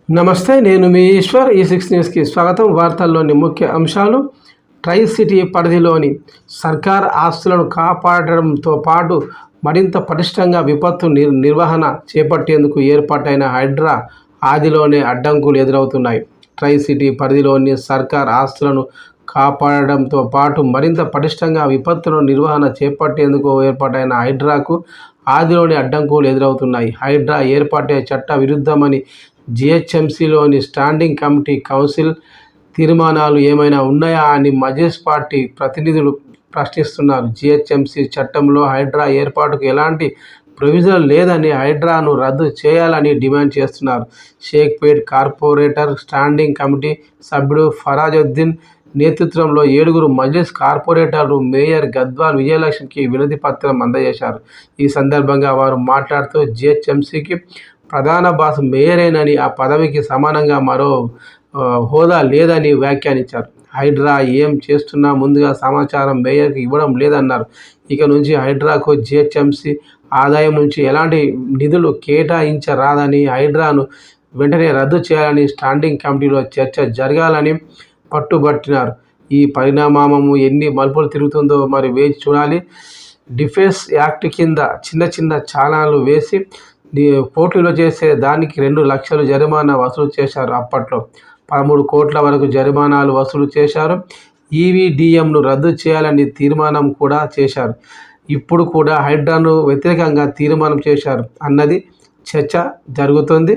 నమస్తే, నేను మీ ఈశ్వర్. ఈ6 న్యూస్కి స్వాగతం. వార్తల్లోని ముఖ్య అంశాలు: ట్రై సిటీ పరిధిలోని సర్కార్ ఆస్తులను కాపాడడంతో పాటు మరింత పటిష్టంగా విపత్తు నిర్వహణ చేపట్టేందుకు ఏర్పాటైన హైడ్రా ఆదిలోనే అడ్డంకులు ఎదురవుతున్నాయి. ట్రై సిటీ పరిధిలోని సర్కార్ ఆస్తులను కాపాడడంతో పాటు మరింత పటిష్టంగా విపత్తుల నిర్వహణ చేపట్టేందుకు ఏర్పాటైన హైడ్రాకు ఆదిలోని అడ్డంకులు ఎదురవుతున్నాయి. హైడ్రా ఏర్పాటే చట్ట విరుద్ధమని జిహెచ్ఎంసీలోని స్టాండింగ్ కమిటీ కౌన్సిల్ తీర్మానాలు ఏమైనా ఉన్నాయా అని మజ్లిస్ పార్టీ ప్రతినిధులు ప్రశ్నిస్తున్నారు. జిహెచ్ఎంసీ చట్టంలో హైడ్రా ఏర్పాటుకు ఎలాంటి ప్రొవిజన్ లేదని, హైడ్రాను రద్దు చేయాలని డిమాండ్ చేస్తున్నారు. షేక్పేట్ కార్పొరేటర్ స్టాండింగ్ కమిటీ సభ్యుడు ఫరాజుద్దీన్ నేతృత్వంలో 7 మజ్లిస్ కార్పొరేటర్లు మేయర్ గద్వాల్ విజయలక్ష్మికి వినతి పత్రం అందజేశారు. ఈ సందర్భంగా వారు మాట్లాడుతూ జిహెచ్ఎంసీకి ప్రధాన బాస్ మేయరేనని, ఆ పదవికి సమానంగా మరో హోదా లేదని వ్యాఖ్యానించారు. హైడ్రా ఏం చేస్తున్నా ముందుగా సమాచారం మేయర్కి ఇవ్వడం లేదన్నారు. ఇక నుంచి హైడ్రాకు జిహెచ్ఎంసీ ఆదాయం నుంచి ఎలాంటి నిధులు కేటాయించరాదని, హైడ్రాను వెంటనే రద్దు చేయాలని స్టాండింగ్ కమిటీలో చర్చ జరగాలని పట్టుబట్టినారు. ఈ పరిణామము ఎన్ని మలుపులు తిరుగుతుందో మరి వేచి చూడాలి. డిఫెన్స్ యాక్ట్ కింద చిన్న చాలాలు వేసి కోర్టులో చేసే దానికి 2 లక్షలు జరిమానా వసూలు చేశారు. అప్పట్లో 13 కోట్ల వరకు జరిమానాలు వసూలు చేశారు. ఈవీడీఎంను రద్దు చేయాలని తీర్మానం కూడా చేశారు. ఇప్పుడు కూడా హైడ్రాను వ్యతిరేకంగా తీర్మానం చేశారు అన్నది చర్చ జరుగుతుంది.